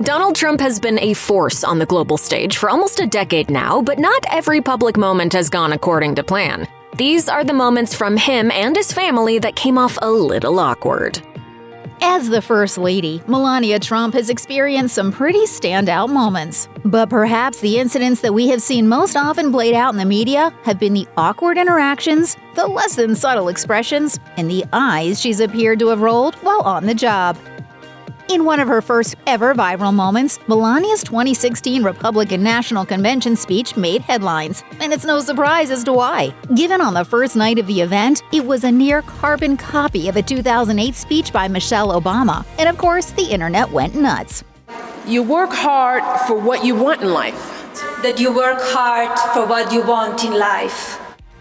Donald Trump has been a force on the global stage for almost a decade now, but not every public moment has gone according to plan. These are the moments from him and his family that came off a little awkward. As the First Lady, Melania Trump has experienced some pretty standout moments. But perhaps the incidents that we have seen most often played out in the media have been the awkward interactions, the less than subtle expressions, and the eyes she's appeared to have rolled while on the job. In one of her first ever viral moments, Melania's 2016 Republican National Convention speech made headlines, and it's no surprise as to why. Given on the first night of the event, it was a near carbon copy of a 2008 speech by Michelle Obama, and of course, the internet went nuts. You work hard for what you want in life. That you work hard for what you want in life.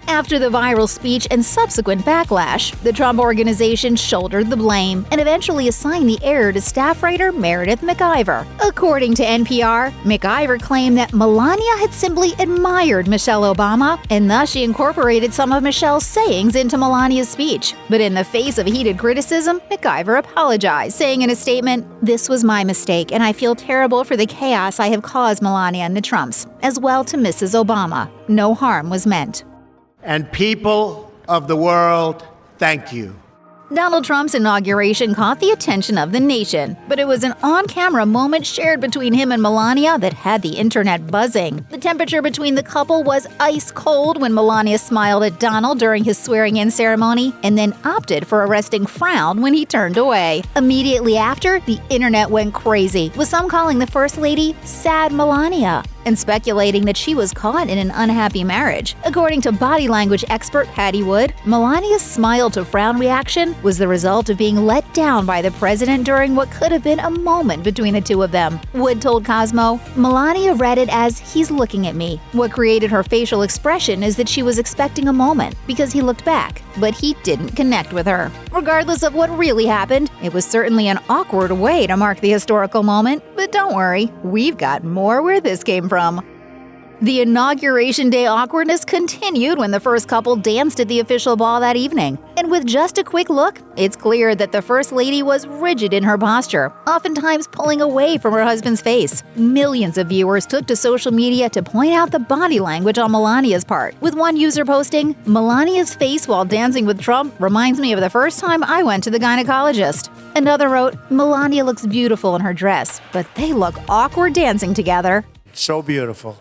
After the viral speech and subsequent backlash, the Trump organization shouldered the blame and eventually assigned the error to staff writer Meredith McIver. According to NPR, McIver claimed that Melania had simply admired Michelle Obama, and thus she incorporated some of Michelle's sayings into Melania's speech. But in the face of heated criticism, McIver apologized, saying in a statement, "This was my mistake, and I feel terrible for the chaos I have caused Melania and the Trumps, as well to Mrs. Obama. No harm was meant." And people of the world, thank you. Donald Trump's inauguration caught the attention of the nation, but it was an on-camera moment shared between him and Melania that had the internet buzzing. The temperature between the couple was ice cold when Melania smiled at Donald during his swearing-in ceremony and then opted for a resting frown when he turned away. Immediately after, the internet went crazy, with some calling the First Lady "Sad Melania" and speculating that she was caught in an unhappy marriage. According to body language expert Patty Wood, Melania's smile-to-frown reaction was the result of being let down by the president during what could have been a moment between the two of them. Wood told Cosmo, "Melania read it as 'he's looking at me.' What created her facial expression is that she was expecting a moment because he looked back, but he didn't connect with her." Regardless of what really happened, it was certainly an awkward way to mark the historical moment. But don't worry, we've got more where this came from. The Inauguration Day awkwardness continued when the first couple danced at the official ball that evening. And with just a quick look, it's clear that the First Lady was rigid in her posture, oftentimes pulling away from her husband's face. Millions of viewers took to social media to point out the body language on Melania's part, with one user posting, "Melania's face while dancing with Trump reminds me of the first time I went to the gynecologist." Another wrote, "Melania looks beautiful in her dress, but they look awkward dancing together." So beautiful.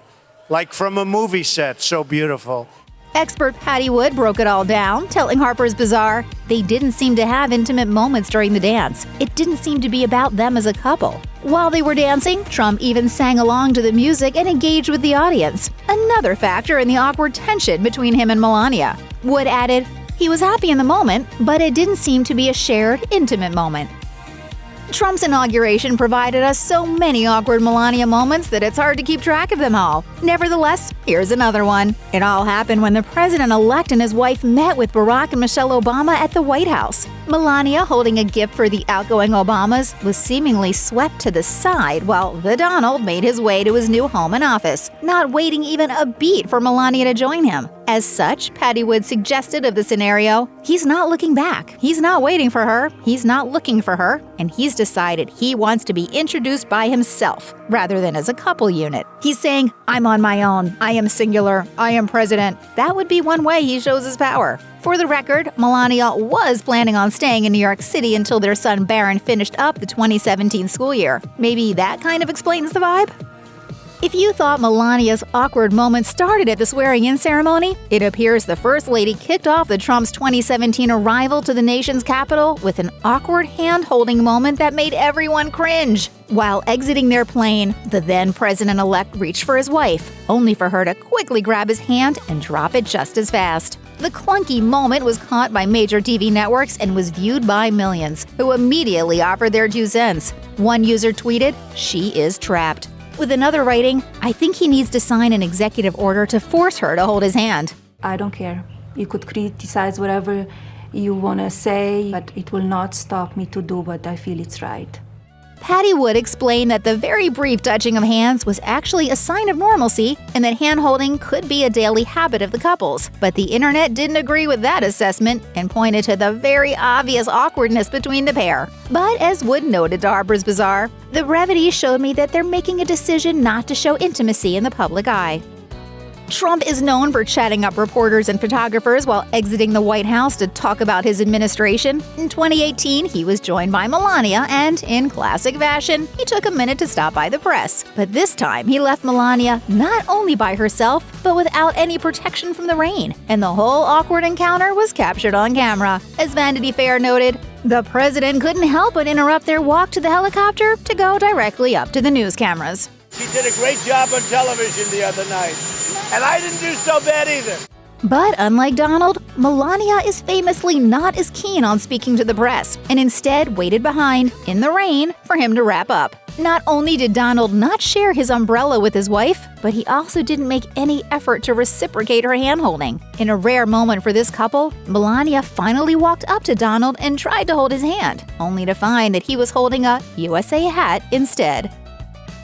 Like from a movie set, so beautiful. Expert Patty Wood broke it all down, telling Harper's Bazaar, "They didn't seem to have intimate moments during the dance. It didn't seem to be about them as a couple." While they were dancing, Trump even sang along to the music and engaged with the audience, another factor in the awkward tension between him and Melania. Wood added, "He was happy in the moment, but it didn't seem to be a shared, intimate moment." Trump's inauguration provided us so many awkward Melania moments that it's hard to keep track of them all. Nevertheless, here's another one. It all happened when the president-elect and his wife met with Barack and Michelle Obama at the White House. Melania, holding a gift for the outgoing Obamas, was seemingly swept to the side while the Donald made his way to his new home and office, not waiting even a beat for Melania to join him. As such, Patty Wood suggested of the scenario, he's not looking back, he's not waiting for her, he's not looking for her, and he's decided he wants to be introduced by himself rather than as a couple unit. He's saying, "I'm on my own, I am singular, I am president." That would be one way he shows his power. For the record, Melania was planning on staying in New York City until their son Barron finished up the 2017 school year. Maybe that kind of explains the vibe? If you thought Melania's awkward moment started at the swearing-in ceremony, it appears the First Lady kicked off the Trump's 2017 arrival to the nation's capital with an awkward hand-holding moment that made everyone cringe. While exiting their plane, the then president-elect reached for his wife, only for her to quickly grab his hand and drop it just as fast. The clunky moment was caught by major TV networks and was viewed by millions, who immediately offered their 2 cents. One user tweeted, "She is trapped." With another writing, "I think he needs to sign an executive order to force her to hold his hand." I don't care. You could criticize whatever you want to say, but it will not stop me to do what I feel it's right. Patty Wood explained that the very brief touching of hands was actually a sign of normalcy and that hand-holding could be a daily habit of the couples. But the internet didn't agree with that assessment and pointed to the very obvious awkwardness between the pair. But as Wood noted to Harper's Bazaar, the brevity showed me that they're making a decision not to show intimacy in the public eye. Trump is known for chatting up reporters and photographers while exiting the White House to talk about his administration. In 2018, he was joined by Melania, and in classic fashion, he took a minute to stop by the press. But this time, he left Melania not only by herself, but without any protection from the rain. And the whole awkward encounter was captured on camera. As Vanity Fair noted, the president couldn't help but interrupt their walk to the helicopter to go directly up to the news cameras. She did a great job on television the other night. And I didn't do so bad either. But unlike Donald, Melania is famously not as keen on speaking to the press and instead waited behind, in the rain, for him to wrap up. Not only did Donald not share his umbrella with his wife, but he also didn't make any effort to reciprocate her handholding. In a rare moment for this couple, Melania finally walked up to Donald and tried to hold his hand, only to find that he was holding a USA hat instead.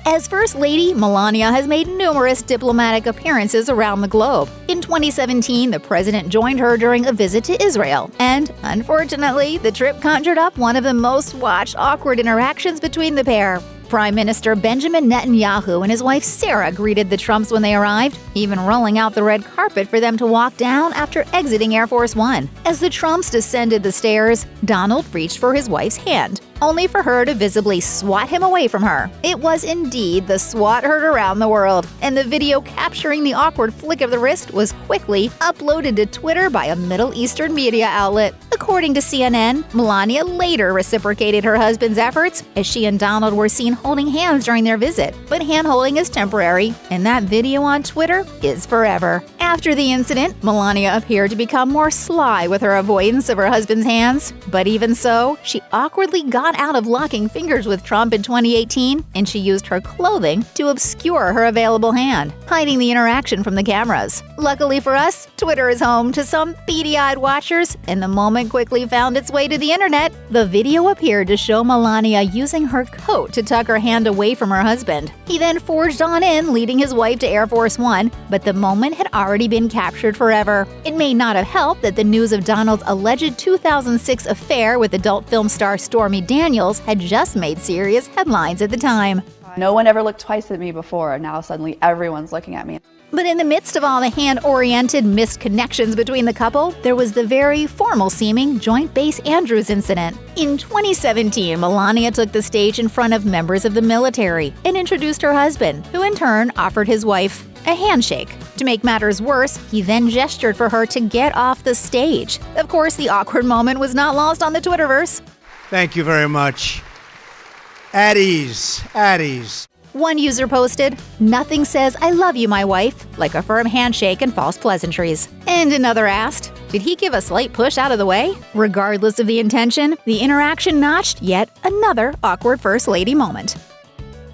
As First Lady, Melania has made numerous diplomatic appearances around the globe. In 2017, the president joined her during a visit to Israel, and unfortunately, the trip conjured up one of the most watched awkward interactions between the pair. Prime Minister Benjamin Netanyahu and his wife Sarah greeted the Trumps when they arrived, even rolling out the red carpet for them to walk down after exiting Air Force One. As the Trumps descended the stairs, Donald reached for his wife's hand, only for her to visibly swat him away from her. It was indeed the swat heard around the world, and the video capturing the awkward flick of the wrist was quickly uploaded to Twitter by a Middle Eastern media outlet. According to CNN, Melania later reciprocated her husband's efforts as she and Donald were seen holding hands during their visit. But hand-holding is temporary, and that video on Twitter is forever. After the incident, Melania appeared to become more sly with her avoidance of her husband's hands. But even so, she awkwardly got out of locking fingers with Trump in 2018, and she used her clothing to obscure her available hand, hiding the interaction from the cameras. Luckily for us, Twitter is home to some beady-eyed watchers, and the moment quickly found its way to the internet. The video appeared to show Melania using her coat to tuck her hand away from her husband. He then forged on in, leading his wife to Air Force One, but the moment had already been captured forever. It may not have helped that the news of Donald's alleged 2006 affair with adult film star Stormy Daniels had just made serious headlines at the time. No one ever looked twice at me before, and now suddenly everyone's looking at me. But in the midst of all the hand-oriented missed connections between the couple, there was the very formal-seeming Joint Base Andrews incident. In 2017, Melania took the stage in front of members of the military and introduced her husband, who in turn offered his wife a handshake. To make matters worse, he then gestured for her to get off the stage. Of course, the awkward moment was not lost on the Twitterverse. Thank you very much. At ease, at ease. One user posted, "Nothing says I love you, my wife, like a firm handshake and false pleasantries." And another asked, "Did he give a slight push out of the way?" Regardless of the intention, the interaction notched yet another awkward First Lady moment.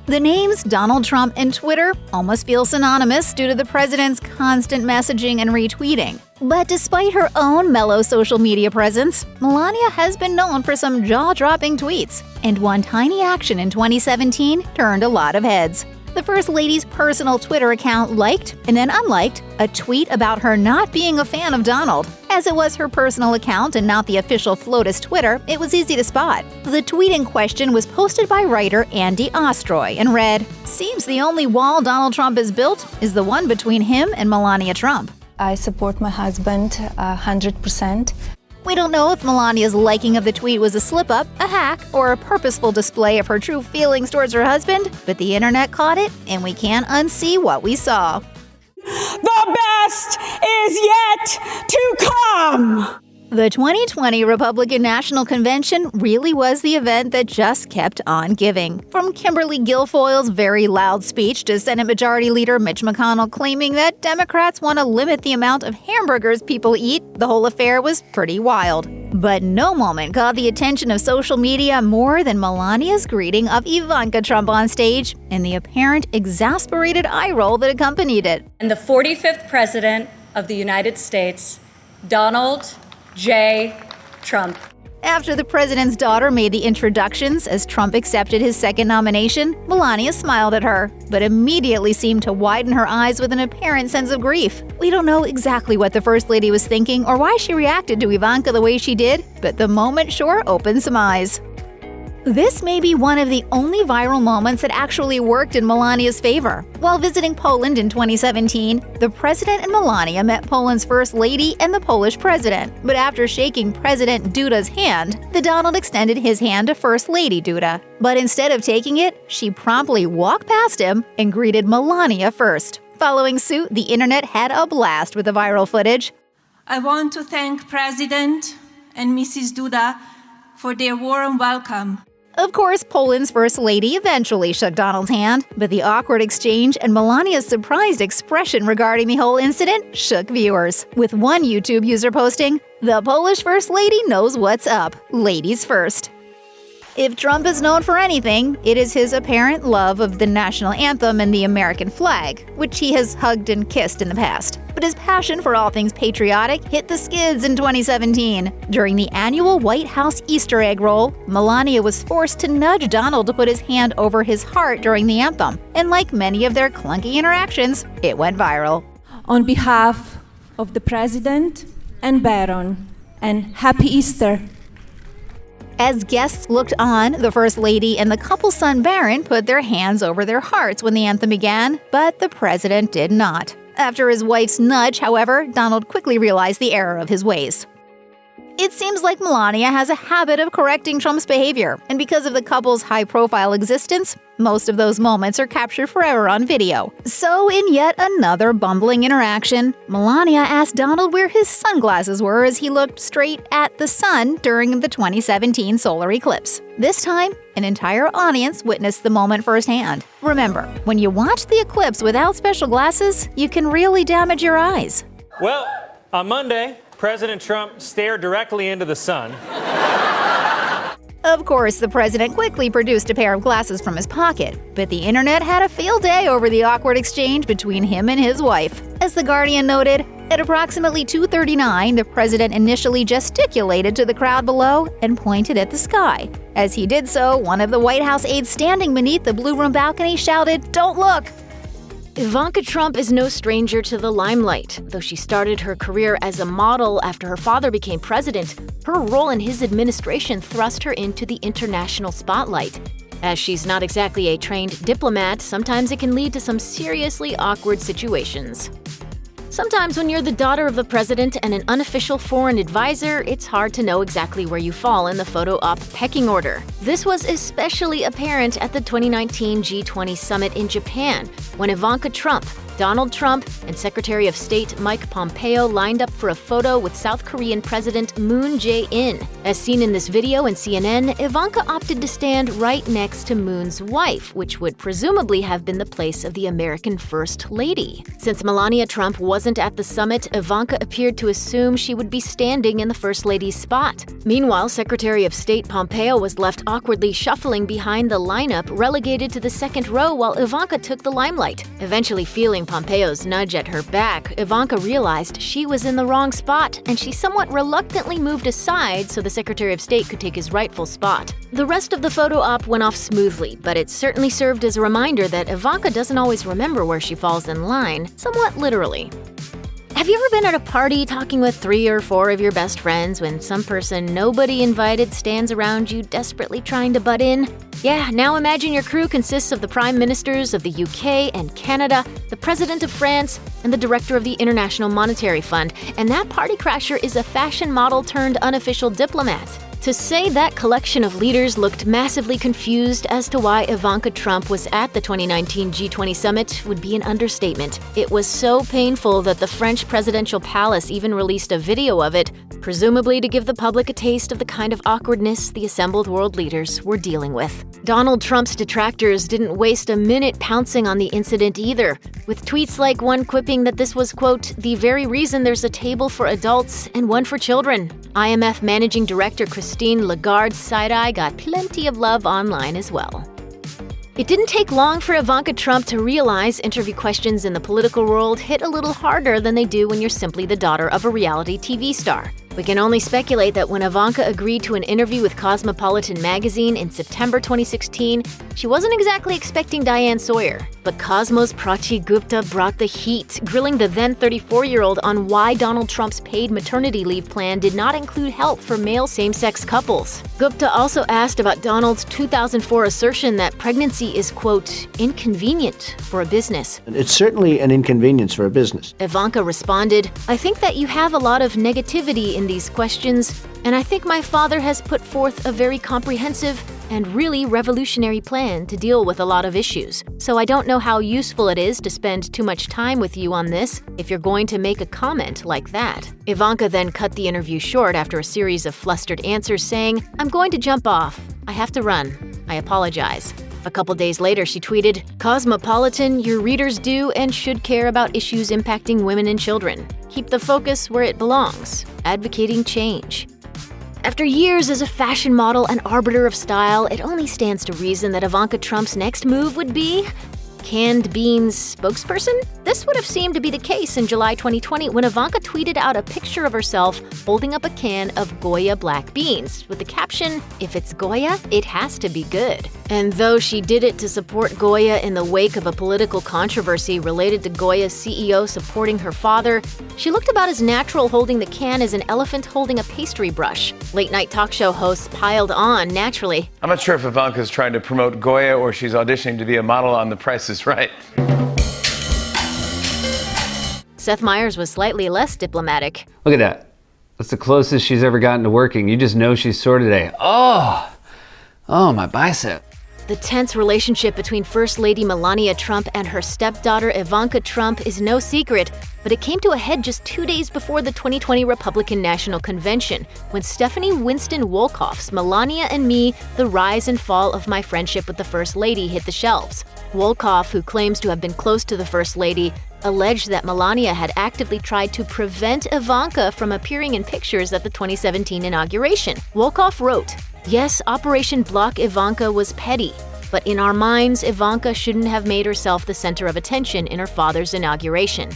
The names Donald Trump and Twitter almost feel synonymous due to the president's constant messaging and retweeting. But despite her own mellow social media presence, Melania has been known for some jaw-dropping tweets, and one tiny action in 2017 turned a lot of heads. The First Lady's personal Twitter account liked, and then unliked, a tweet about her not being a fan of Donald. As it was her personal account and not the official FLOTUS Twitter, it was easy to spot. The tweet in question was posted by writer Andy Ostroy and read, "Seems the only wall Donald Trump has built is the one between him and Melania Trump." I support my husband 100%. We don't know if Melania's liking of the tweet was a slip-up, a hack, or a purposeful display of her true feelings towards her husband, but the internet caught it, and we can't unsee what we saw. The best is yet to come! The 2020 Republican National Convention really was the event that just kept on giving. From Kimberly Guilfoyle's very loud speech to Senate Majority Leader Mitch McConnell claiming that Democrats want to limit the amount of hamburgers people eat, the whole affair was pretty wild. But no moment caught the attention of social media more than Melania's greeting of Ivanka Trump on stage and the apparent exasperated eye roll that accompanied it. And the 45th President of the United States, Donald J. Trump. After the president's daughter made the introductions as Trump accepted his second nomination, Melania smiled at her, but immediately seemed to widen her eyes with an apparent sense of grief. We don't know exactly what the First Lady was thinking or why she reacted to Ivanka the way she did, but the moment sure opened some eyes. This may be one of the only viral moments that actually worked in Melania's favor. While visiting Poland in 2017, the president and Melania met Poland's first lady and the Polish president. But after shaking President Duda's hand, the Donald extended his hand to First Lady Duda. But instead of taking it, she promptly walked past him and greeted Melania first. Following suit, the internet had a blast with the viral footage. I want to thank President and Mrs. Duda for their warm welcome. Of course, Poland's First Lady eventually shook Donald's hand, but the awkward exchange and Melania's surprised expression regarding the whole incident shook viewers, with one YouTube user posting, "The Polish First Lady knows what's up. Ladies first." If Trump is known for anything, it is his apparent love of the national anthem and the American flag, which he has hugged and kissed in the past. But his passion for all things patriotic hit the skids in 2017. During the annual White House Easter egg roll, Melania was forced to nudge Donald to put his hand over his heart during the anthem. And like many of their clunky interactions, it went viral. On behalf of the President and Barron, and Happy Easter. As guests looked on, the First Lady and the couple's son Barron put their hands over their hearts when the anthem began, but the president did not. After his wife's nudge, however, Donald quickly realized the error of his ways. It seems like Melania has a habit of correcting Trump's behavior, and because of the couple's high-profile existence, most of those moments are captured forever on video. So, in yet another bumbling interaction, Melania asked Donald where his sunglasses were as he looked straight at the sun during the 2017 solar eclipse. This time, an entire audience witnessed the moment firsthand. Remember, when you watch the eclipse without special glasses, you can really damage your eyes. Well, on Monday, President Trump stared directly into the sun. Of course, the president quickly produced a pair of glasses from his pocket, but the internet had a field day over the awkward exchange between him and his wife. As The Guardian noted, at approximately 2:39, the president initially gesticulated to the crowd below and pointed at the sky. As he did so, one of the White House aides standing beneath the Blue Room balcony shouted, "Don't look!" Ivanka Trump is no stranger to the limelight. Though she started her career as a model after her father became president, her role in his administration thrust her into the international spotlight. As she's not exactly a trained diplomat, sometimes it can lead to some seriously awkward situations. Sometimes when you're the daughter of the president and an unofficial foreign advisor, it's hard to know exactly where you fall in the photo op pecking order. This was especially apparent at the 2019 G20 summit in Japan, when Ivanka Trump, Donald Trump, and Secretary of State Mike Pompeo lined up for a photo with South Korean President Moon Jae-in. As seen in this video in CNN, Ivanka opted to stand right next to Moon's wife, which would presumably have been the place of the American First Lady. Since Melania Trump wasn't at the summit, Ivanka appeared to assume she would be standing in the First Lady's spot. Meanwhile, Secretary of State Pompeo was left awkwardly shuffling behind the lineup, relegated to the second row while Ivanka took the limelight. Eventually feeling Pompeo's nudge at her back, Ivanka realized she was in the wrong spot, and she somewhat reluctantly moved aside so the Secretary of State could take his rightful spot. The rest of the photo op went off smoothly, but it certainly served as a reminder that Ivanka doesn't always remember where she falls in line, somewhat literally. Have you ever been at a party talking with 3 or 4 of your best friends when some person nobody invited stands around you desperately trying to butt in? Yeah, now imagine your crew consists of the Prime Ministers of the UK and Canada, the President of France, and the Director of the International Monetary Fund, and that party crasher is a fashion model turned unofficial diplomat. To say that collection of leaders looked massively confused as to why Ivanka Trump was at the 2019 G20 summit would be an understatement. It was so painful that the French presidential palace even released a video of it, presumably to give the public a taste of the kind of awkwardness the assembled world leaders were dealing with. Donald Trump's detractors didn't waste a minute pouncing on the incident either, with tweets like one quipping that this was, quote, the very reason there's a table for adults and one for children. IMF Managing Director Christine Lagarde's side-eye got plenty of love online as well. It didn't take long for Ivanka Trump to realize interview questions in the political world hit a little harder than they do when you're simply the daughter of a reality TV star. We can only speculate that when Ivanka agreed to an interview with Cosmopolitan magazine in September 2016, she wasn't exactly expecting Diane Sawyer. But Cosmo's Prachi Gupta brought the heat, grilling the then 34-year-old on why Donald Trump's paid maternity leave plan did not include help for male same-sex couples. Gupta also asked about Donald's 2004 assertion that pregnancy is, quote, inconvenient for a business. It's certainly an inconvenience for a business. Ivanka responded, I think that you have a lot of negativity in these questions, and I think my father has put forth a very comprehensive and really revolutionary plan to deal with a lot of issues. So I don't know how useful it is to spend too much time with you on this if you're going to make a comment like that. Ivanka then cut the interview short after a series of flustered answers saying, I'm going to jump off. I have to run. I apologize. A couple days later, she tweeted, Cosmopolitan, your readers do and should care about issues impacting women and children. Keep the focus where it belongs, advocating change. After years as a fashion model and arbiter of style, it only stands to reason that Ivanka Trump's next move would be canned beans spokesperson? This would have seemed to be the case in July 2020 when Ivanka tweeted out a picture of herself holding up a can of Goya black beans with the caption, if it's Goya, it has to be good. And though she did it to support Goya in the wake of a political controversy related to Goya's CEO supporting her father, she looked about as natural holding the can as an elephant holding a pastry brush. Late-night talk show hosts piled on naturally. I'm not sure if Ivanka's trying to promote Goya or she's auditioning to be a model on The Price is Right. Seth Meyers was slightly less diplomatic. Look at that. That's the closest she's ever gotten to working. You just know she's sore today. Oh, my bicep. The tense relationship between First Lady Melania Trump and her stepdaughter Ivanka Trump is no secret, but it came to a head just 2 days before the 2020 Republican National Convention, when Stephanie Winston Wolkoff's Melania and Me, The Rise and Fall of My Friendship with the First Lady hit the shelves. Wolkoff, who claims to have been close to the First Lady, alleged that Melania had actively tried to prevent Ivanka from appearing in pictures at the 2017 inauguration. Wolkoff wrote, yes, Operation Block Ivanka was petty, but in our minds, Ivanka shouldn't have made herself the center of attention in her father's inauguration.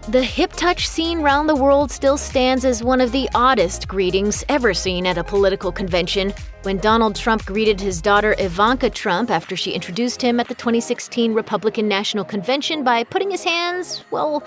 The hip touch scene round the world still stands as one of the oddest greetings ever seen at a political convention, when Donald Trump greeted his daughter Ivanka Trump after she introduced him at the 2016 Republican National Convention by putting his hands, well,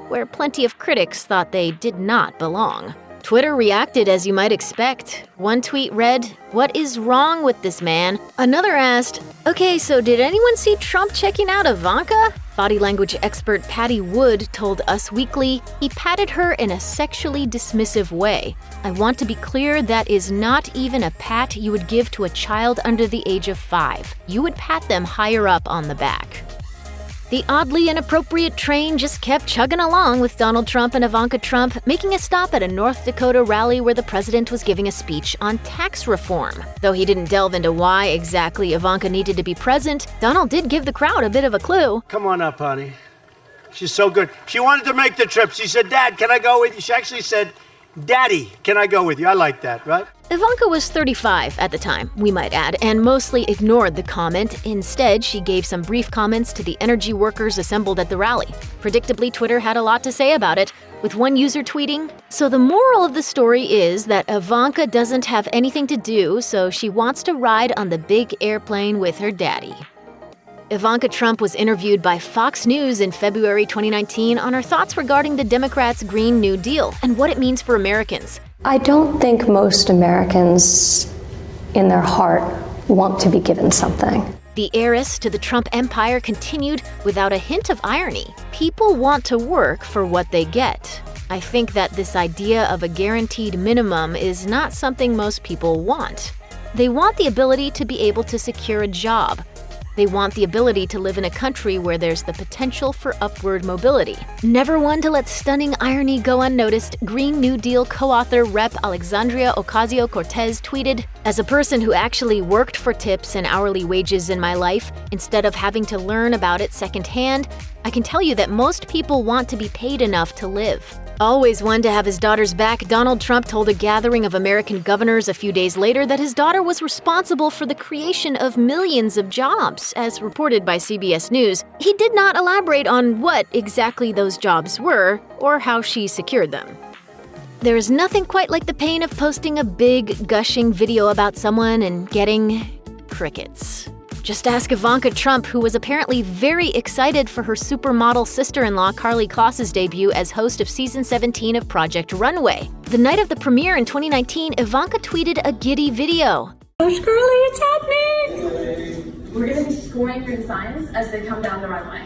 where plenty of critics thought they did not belong. Twitter reacted as you might expect. One tweet read, "What is wrong with this man?" Another asked, "Okay, so did anyone see Trump checking out Ivanka?" Body language expert Patty Wood told Us Weekly, he patted her in a sexually dismissive way. I want to be clear, that is not even a pat you would give to a child under the age of 5. You would pat them higher up on the back. The oddly inappropriate train just kept chugging along with Donald Trump and Ivanka Trump, making a stop at a North Dakota rally where the president was giving a speech on tax reform. Though he didn't delve into why exactly Ivanka needed to be present, Donald did give the crowd a bit of a clue. Come on up, honey. She's so good. She wanted to make the trip. She said, Dad, can I go with you? She actually said, Daddy, can I go with you? I like that, right? Ivanka was 35 at the time, we might add, and mostly ignored the comment. Instead, she gave some brief comments to the energy workers assembled at the rally. Predictably, Twitter had a lot to say about it, with one user tweeting, "So the moral of the story is that Ivanka doesn't have anything to do, so she wants to ride on the big airplane with her daddy." Ivanka Trump was interviewed by Fox News in February 2019 on her thoughts regarding the Democrats' Green New Deal and what it means for Americans. I don't think most Americans in their heart want to be given something. The heiress to the Trump empire continued without a hint of irony. People want to work for what they get. I think that this idea of a guaranteed minimum is not something most people want. They want the ability to be able to secure a job. They want the ability to live in a country where there's the potential for upward mobility. Never one to let stunning irony go unnoticed, Green New Deal co-author Rep. Alexandria Ocasio-Cortez tweeted, "As a person who actually worked for tips and hourly wages in my life, instead of having to learn about it secondhand, I can tell you that most people want to be paid enough to live." Always one to have his daughter's back, Donald Trump told a gathering of American governors a few days later that his daughter was responsible for the creation of millions of jobs, as reported by CBS News. He did not elaborate on what exactly those jobs were or how she secured them. There is nothing quite like the pain of posting a big, gushing video about someone and getting crickets. Just ask Ivanka Trump, who was apparently very excited for her supermodel sister-in-law Karlie Kloss's debut as host of Season 17 of Project Runway. The night of the premiere in 2019, Ivanka tweeted a giddy video. Gosh, Karlie, it's happening! We're going to be scoring your signs as they come down the runway.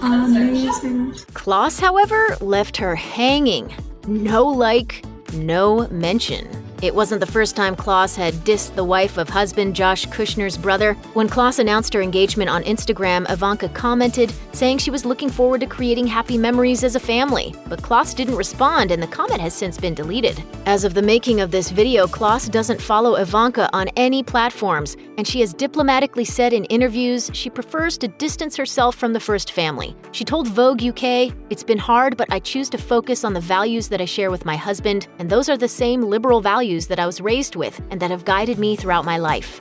Amazing. Kloss, however, left her hanging. No like, no mention. It wasn't the first time Kloss had dissed the wife of husband Josh Kushner's brother. When Kloss announced her engagement on Instagram, Ivanka commented, saying she was looking forward to creating happy memories as a family. But Kloss didn't respond, and the comment has since been deleted. As of the making of this video, Kloss doesn't follow Ivanka on any platforms, and she has diplomatically said in interviews she prefers to distance herself from the first family. She told Vogue UK, "It's been hard, but I choose to focus on the values that I share with my husband, and those are the same liberal values that I was raised with and that have guided me throughout my life."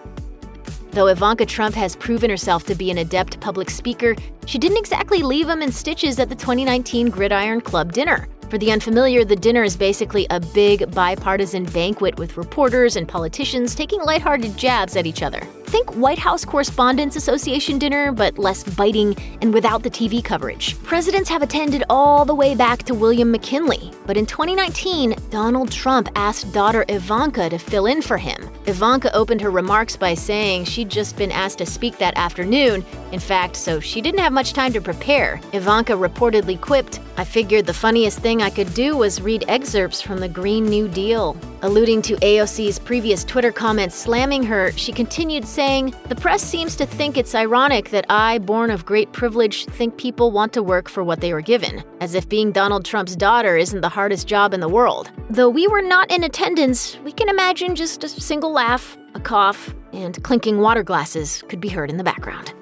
Though Ivanka Trump has proven herself to be an adept public speaker, she didn't exactly leave him in stitches at the 2019 Gridiron Club dinner. For the unfamiliar, the dinner is basically a big bipartisan banquet with reporters and politicians taking lighthearted jabs at each other. Think White House Correspondents Association dinner, but less biting and without the TV coverage. Presidents have attended all the way back to William McKinley, but in 2019, Donald Trump asked daughter Ivanka to fill in for him. Ivanka opened her remarks by saying she'd just been asked to speak that afternoon, in fact, so she didn't have much time to prepare. Ivanka reportedly quipped, "I figured the funniest thing I could do was read excerpts from the Green New Deal." Alluding to AOC's previous Twitter comments slamming her, she continued saying, "The press seems to think it's ironic that I, born of great privilege, think people want to work for what they were given, as if being Donald Trump's daughter isn't the hardest job in the world." Though we were not in attendance, we can imagine just a single laugh, a cough, and clinking water glasses could be heard in the background.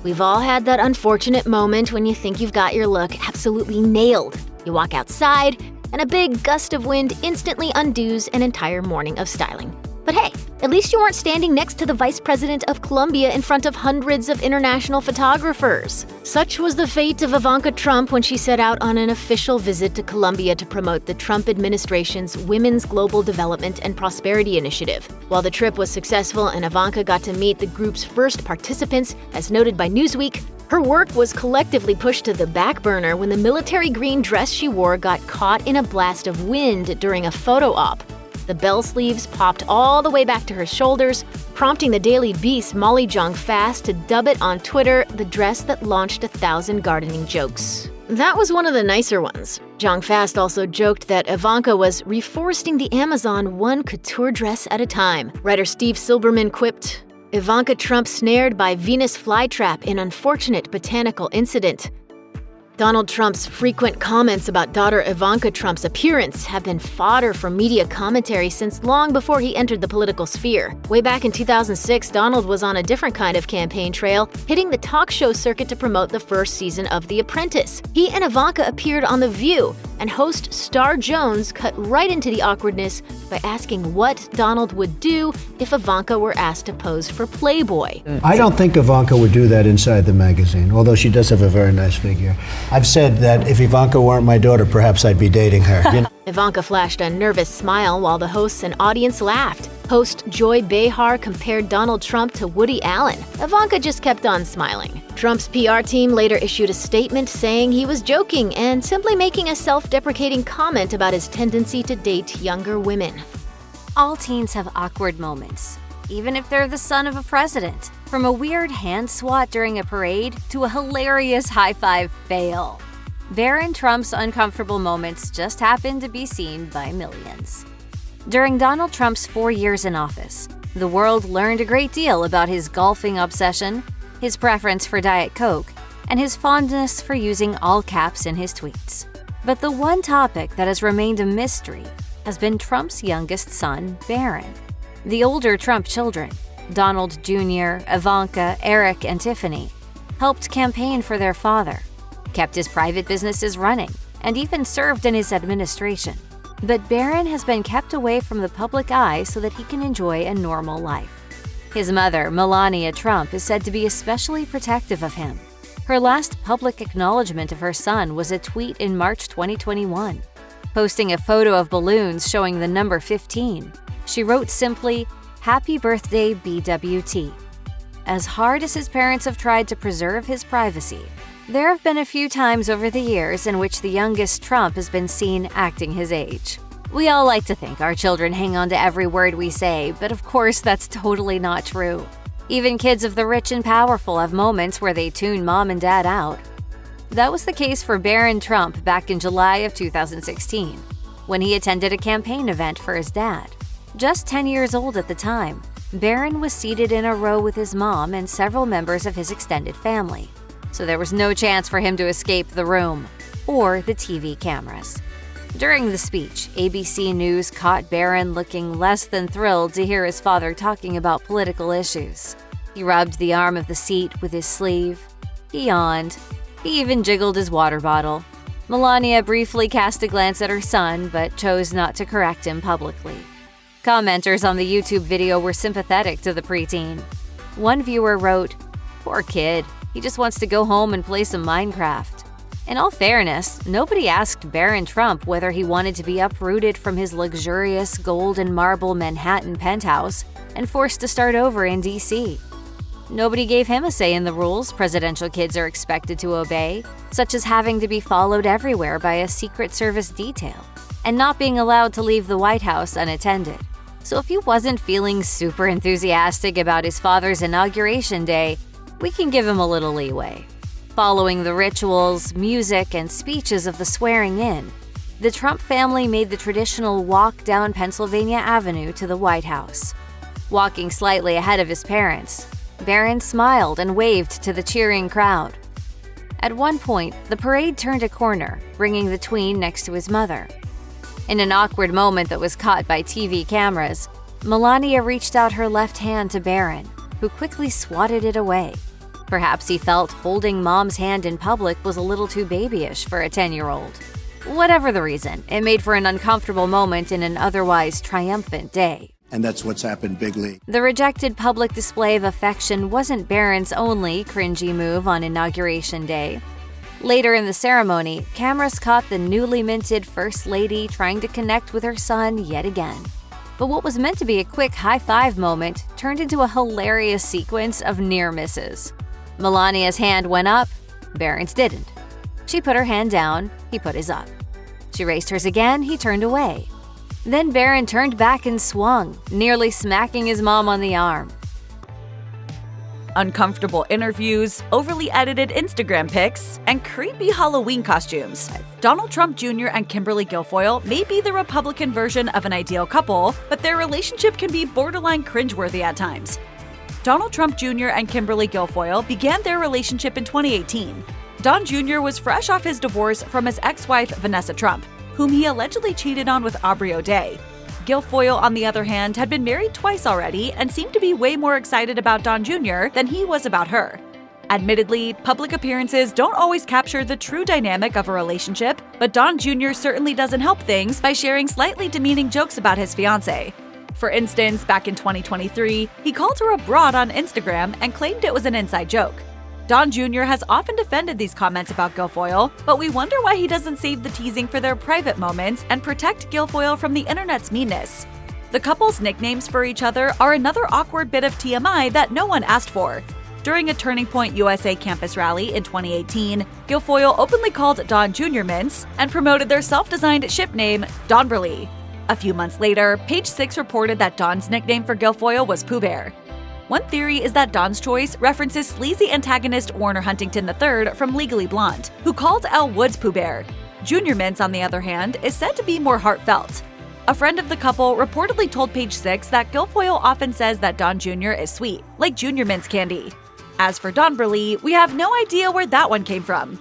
We've all had that unfortunate moment when you think you've got your look absolutely nailed. You walk outside, and a big gust of wind instantly undoes an entire morning of styling. But hey, at least you weren't standing next to the Vice President of Colombia in front of hundreds of international photographers. Such was the fate of Ivanka Trump when she set out on an official visit to Colombia to promote the Trump administration's Women's Global Development and Prosperity Initiative. While the trip was successful and Ivanka got to meet the group's first participants, as noted by Newsweek, her work was collectively pushed to the back burner when the military green dress she wore got caught in a blast of wind during a photo op. The bell sleeves popped all the way back to her shoulders, prompting the Daily Beast's Molly Jong-Fast to dub it on Twitter the dress that launched 1,000 gardening jokes. That was one of the nicer ones. Jong-Fast also joked that Ivanka was reforesting the Amazon one couture dress at a time. Writer Steve Silberman quipped, "Ivanka Trump snared by Venus flytrap in unfortunate botanical incident." Donald Trump's frequent comments about daughter Ivanka Trump's appearance have been fodder for media commentary since long before he entered the political sphere. Way back in 2006, Donald was on a different kind of campaign trail, hitting the talk show circuit to promote the first season of The Apprentice. He and Ivanka appeared on The View, and host Star Jones cut right into the awkwardness by asking what Donald would do if Ivanka were asked to pose for Playboy. I don't think Ivanka would do that inside the magazine, although she does have a very nice figure. I've said that if Ivanka weren't my daughter, perhaps I'd be dating her. You know? Ivanka flashed a nervous smile while the hosts and audience laughed. Host Joy Behar compared Donald Trump to Woody Allen. Ivanka just kept on smiling. Trump's PR team later issued a statement saying he was joking and simply making a self-deprecating comment about his tendency to date younger women. All teens have awkward moments, even if they're the son of a president. From a weird hand swat during a parade to a hilarious high-five fail. Barron Trump's uncomfortable moments just happen to be seen by millions. During Donald Trump's 4 years in office, the world learned a great deal about his golfing obsession, his preference for Diet Coke, and his fondness for using all caps in his tweets. But the one topic that has remained a mystery has been Trump's youngest son, Barron. The older Trump children, Donald Jr., Ivanka, Eric, and Tiffany, helped campaign for their father, kept his private businesses running, and even served in his administration. But Barron has been kept away from the public eye so that he can enjoy a normal life. His mother, Melania Trump, is said to be especially protective of him. Her last public acknowledgement of her son was a tweet in March 2021, posting a photo of balloons showing the number 15. She wrote simply, "Happy birthday, BWT." As hard as his parents have tried to preserve his privacy, there have been a few times over the years in which the youngest Trump has been seen acting his age. We all like to think our children hang on to every word we say, but of course that's totally not true. Even kids of the rich and powerful have moments where they tune mom and dad out. That was the case for Barron Trump back in July of 2016, when he attended a campaign event for his dad. Just 10 years old at the time, Barron was seated in a row with his mom and several members of his extended family, so there was no chance for him to escape the room or the TV cameras. During the speech, ABC News caught Barron looking less than thrilled to hear his father talking about political issues. He rubbed the arm of the seat with his sleeve. He yawned. He even jiggled his water bottle. Melania briefly cast a glance at her son, but chose not to correct him publicly. Commenters on the YouTube video were sympathetic to the preteen. One viewer wrote, "Poor kid, he just wants to go home and play some Minecraft." In all fairness, nobody asked Barron Trump whether he wanted to be uprooted from his luxurious gold and marble Manhattan penthouse and forced to start over in D.C. Nobody gave him a say in the rules presidential kids are expected to obey, such as having to be followed everywhere by a Secret Service detail and not being allowed to leave the White House unattended. So if he wasn't feeling super enthusiastic about his father's inauguration day, we can give him a little leeway. Following the rituals, music, and speeches of the swearing-in, the Trump family made the traditional walk down Pennsylvania Avenue to the White House. Walking slightly ahead of his parents, Barron smiled and waved to the cheering crowd. At one point, the parade turned a corner, bringing the tween next to his mother. In an awkward moment that was caught by TV cameras, Melania reached out her left hand to Barron, who quickly swatted it away. Perhaps he felt holding mom's hand in public was a little too babyish for a 10-year-old. Whatever the reason, it made for an uncomfortable moment in an otherwise triumphant day. And that's what's happened, big league. The rejected public display of affection wasn't Barron's only cringy move on Inauguration Day. Later in the ceremony, cameras caught the newly minted First Lady trying to connect with her son yet again. But what was meant to be a quick high-five moment turned into a hilarious sequence of near misses. Melania's hand went up, Barron's didn't. She put her hand down, he put his up. She raised hers again, he turned away. Then Barron turned back and swung, nearly smacking his mom on the arm. Uncomfortable interviews, overly edited Instagram pics, and creepy Halloween costumes. Donald Trump Jr. and Kimberly Guilfoyle may be the Republican version of an ideal couple, but their relationship can be borderline cringeworthy at times. Donald Trump Jr. and Kimberly Guilfoyle began their relationship in 2018. Don Jr. was fresh off his divorce from his ex-wife Vanessa Trump, whom he allegedly cheated on with Aubrey O'Day. Guilfoyle, on the other hand, had been married twice already and seemed to be way more excited about Don Jr. than he was about her. Admittedly, public appearances don't always capture the true dynamic of a relationship, but Don Jr. certainly doesn't help things by sharing slightly demeaning jokes about his fiancée. For instance, back in 2023, he called her a broad on Instagram and claimed it was an inside joke. Don Jr. has often defended these comments about Guilfoyle, but we wonder why he doesn't save the teasing for their private moments and protect Guilfoyle from the internet's meanness. The couple's nicknames for each other are another awkward bit of TMI that no one asked for. During a Turning Point USA campus rally in 2018, Guilfoyle openly called Don Jr. Mints and promoted their self-designed ship name, Donberly. A few months later, Page Six reported that Don's nickname for Guilfoyle was Pooh Bear. One theory is that Don's choice references sleazy antagonist Warner Huntington III from Legally Blonde, who called Elle Woods Pooh Bear. Junior Mints, on the other hand, is said to be more heartfelt. A friend of the couple reportedly told Page Six that Guilfoyle often says that Don Jr. is sweet, like Junior Mint's candy. As for Donberly, we have no idea where that one came from.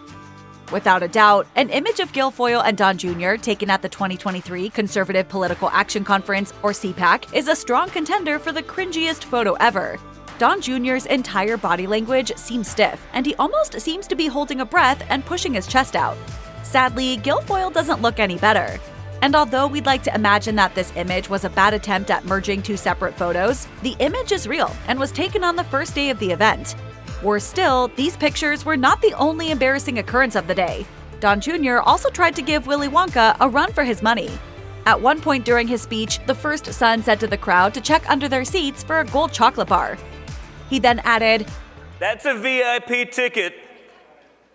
Without a doubt, an image of Guilfoyle and Don Jr. taken at the 2023 Conservative Political Action Conference, or CPAC, is a strong contender for the cringiest photo ever. Don Jr.'s entire body language seems stiff, and he almost seems to be holding a breath and pushing his chest out. Sadly, Guilfoyle doesn't look any better. And although we'd like to imagine that this image was a bad attempt at merging two separate photos, the image is real and was taken on the first day of the event. Worse still, these pictures were not the only embarrassing occurrence of the day. Don Jr. also tried to give Willy Wonka a run for his money. At one point during his speech, the first son said to the crowd to check under their seats for a gold chocolate bar. He then added, "That's a VIP ticket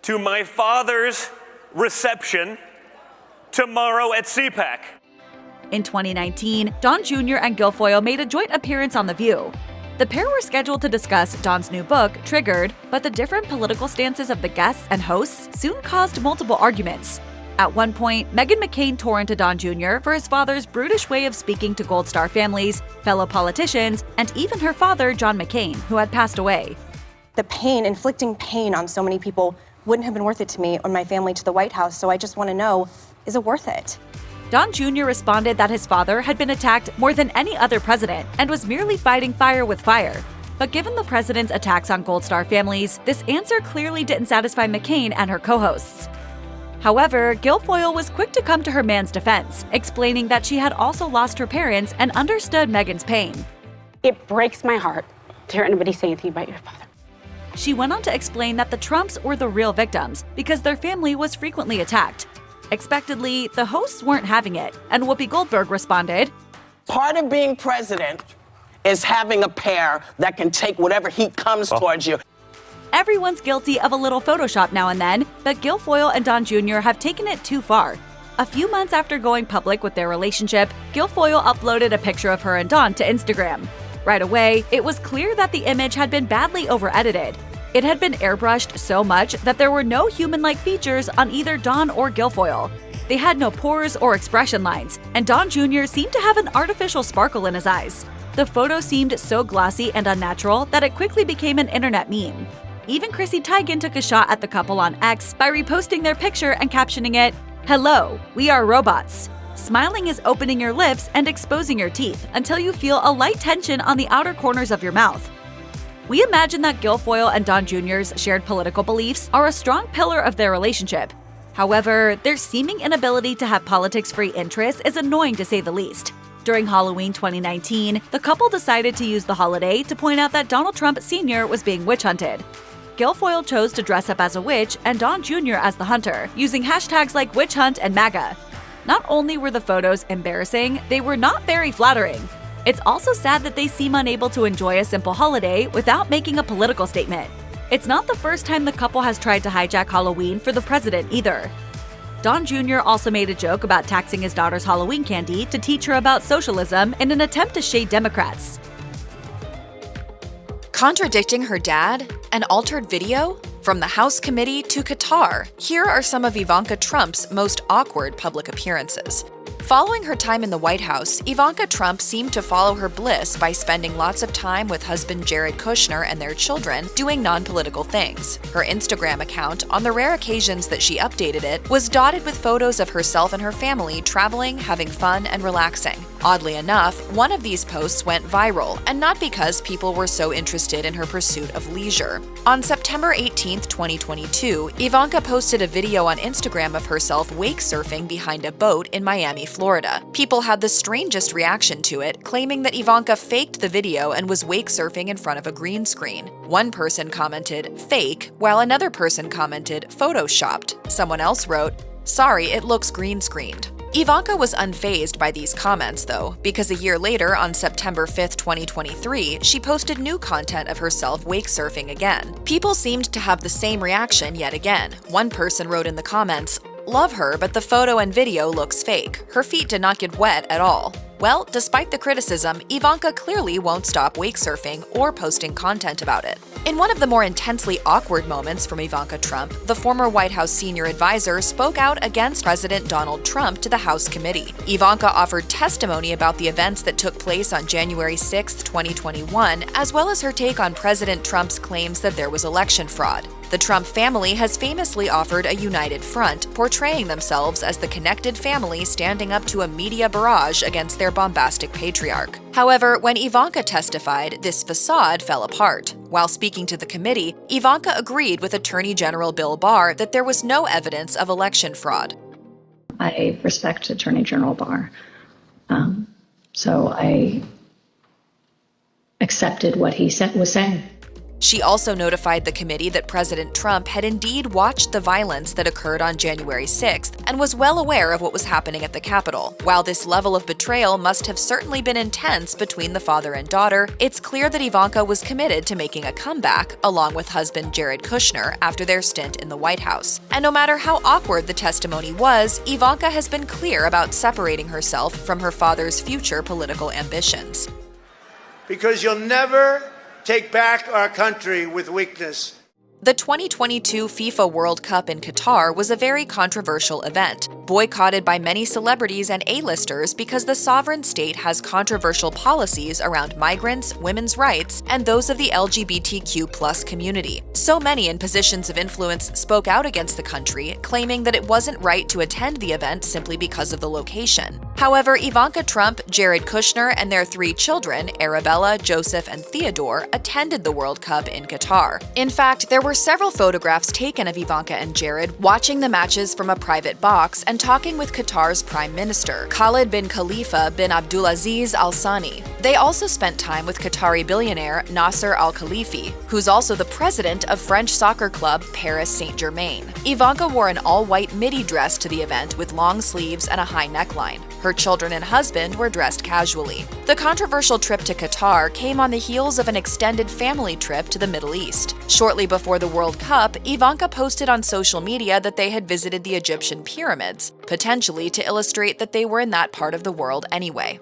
to my father's reception tomorrow at CPAC." In 2019, Don Jr. and Guilfoyle made a joint appearance on The View. The pair were scheduled to discuss Don's new book, Triggered, but the different political stances of the guests and hosts soon caused multiple arguments. At one point, Meghan McCain tore into Don Jr. for his father's brutish way of speaking to Gold Star families, fellow politicians, and even her father, John McCain, who had passed away. The pain, inflicting pain on so many people, wouldn't have been worth it to me or my family to the White House, so I just want to know, is it worth it? Don Jr. responded that his father had been attacked more than any other president and was merely fighting fire with fire. But given the president's attacks on Gold Star families, this answer clearly didn't satisfy McCain and her co-hosts. However, Guilfoyle was quick to come to her man's defense, explaining that she had also lost her parents and understood Meghan's pain. It breaks my heart to hear anybody say anything about your father. She went on to explain that the Trumps were the real victims because their family was frequently attacked. Expectedly, the hosts weren't having it, and Whoopi Goldberg responded, "Part of being president is having a pair that can take whatever heat comes towards you." Everyone's guilty of a little Photoshop now and then, but Guilfoyle and Don Jr. have taken it too far. A few months after going public with their relationship, Guilfoyle uploaded a picture of her and Don to Instagram. Right away, it was clear that the image had been badly over-edited. It had been airbrushed so much that there were no human-like features on either Don or Guilfoyle. They had no pores or expression lines, and Don Jr. seemed to have an artificial sparkle in his eyes. The photo seemed so glossy and unnatural that it quickly became an internet meme. Even Chrissy Teigen took a shot at the couple on X by reposting their picture and captioning it, "Hello, we are robots. Smiling is opening your lips and exposing your teeth until you feel a light tension on the outer corners of your mouth." We imagine that Guilfoyle and Don Jr.'s shared political beliefs are a strong pillar of their relationship. However, their seeming inability to have politics-free interests is annoying to say the least. During Halloween 2019, the couple decided to use the holiday to point out that Donald Trump Sr. was being witch hunted. Guilfoyle chose to dress up as a witch and Don Jr. as the hunter, using hashtags like witch hunt and MAGA. Not only were the photos embarrassing, they were not very flattering. It's also sad that they seem unable to enjoy a simple holiday without making a political statement. It's not the first time the couple has tried to hijack Halloween for the president either. Don Jr. also made a joke about taxing his daughter's Halloween candy to teach her about socialism in an attempt to shade Democrats. Contradicting her dad? An altered video? From the House committee to Qatar, here are some of Ivanka Trump's most awkward public appearances. Following her time in the White House, Ivanka Trump seemed to follow her bliss by spending lots of time with husband Jared Kushner and their children doing non-political things. Her Instagram account, on the rare occasions that she updated it, was dotted with photos of herself and her family traveling, having fun, and relaxing. Oddly enough, one of these posts went viral, and not because people were so interested in her pursuit of leisure. On September 18, 2022, Ivanka posted a video on Instagram of herself wake surfing behind a boat in Miami, Florida. People had the strangest reaction to it, claiming that Ivanka faked the video and was wake surfing in front of a green screen. One person commented, "fake," while another person commented, "photoshopped." Someone else wrote, "Sorry, it looks green screened." Ivanka was unfazed by these comments, though, because a year later, on September 5, 2023, she posted new content of herself wake surfing again. People seemed to have the same reaction yet again. One person wrote in the comments, "Love her, but the photo and video looks fake. Her feet did not get wet at all." Well, despite the criticism, Ivanka clearly won't stop wake surfing or posting content about it. In one of the more intensely awkward moments from Ivanka Trump, the former White House senior advisor spoke out against President Donald Trump to the House committee. Ivanka offered testimony about the events that took place on January 6, 2021, as well as her take on President Trump's claims that there was election fraud. The Trump family has famously offered a united front, portraying themselves as the connected family standing up to a media barrage against their bombastic patriarch. However, when Ivanka testified, this facade fell apart. While speaking to the committee, Ivanka agreed with Attorney General Bill Barr that there was no evidence of election fraud. I respect Attorney General Barr, so I accepted what he was saying. She also notified the committee that President Trump had indeed watched the violence that occurred on January 6th and was well aware of what was happening at the Capitol. While this level of betrayal must have certainly been intense between the father and daughter, it's clear that Ivanka was committed to making a comeback, along with husband Jared Kushner, after their stint in the White House. And no matter how awkward the testimony was, Ivanka has been clear about separating herself from her father's future political ambitions. Because you'll never take back our country with weakness. The 2022 FIFA World Cup in Qatar was a very controversial event, boycotted by many celebrities and A-listers because the sovereign state has controversial policies around migrants, women's rights, and those of the LGBTQ+ community. So many in positions of influence spoke out against the country, claiming that it wasn't right to attend the event simply because of the location. However, Ivanka Trump, Jared Kushner, and their 3 children, Arabella, Joseph, and Theodore, attended the World Cup in Qatar. In fact, there were several photographs taken of Ivanka and Jared watching the matches from a private box and talking with Qatar's Prime Minister, Khalid bin Khalifa bin Abdulaziz Al Thani. They also spent time with Qatari billionaire Nasser Al Khalifi, who's also the president of French soccer club Paris Saint-Germain. Ivanka wore an all-white midi dress to the event with long sleeves and a high neckline. Her children and husband were dressed casually. The controversial trip to Qatar came on the heels of an extended family trip to the Middle East. Shortly before the World Cup, Ivanka posted on social media that they had visited the Egyptian pyramids, potentially to illustrate that they were in that part of the world anyway.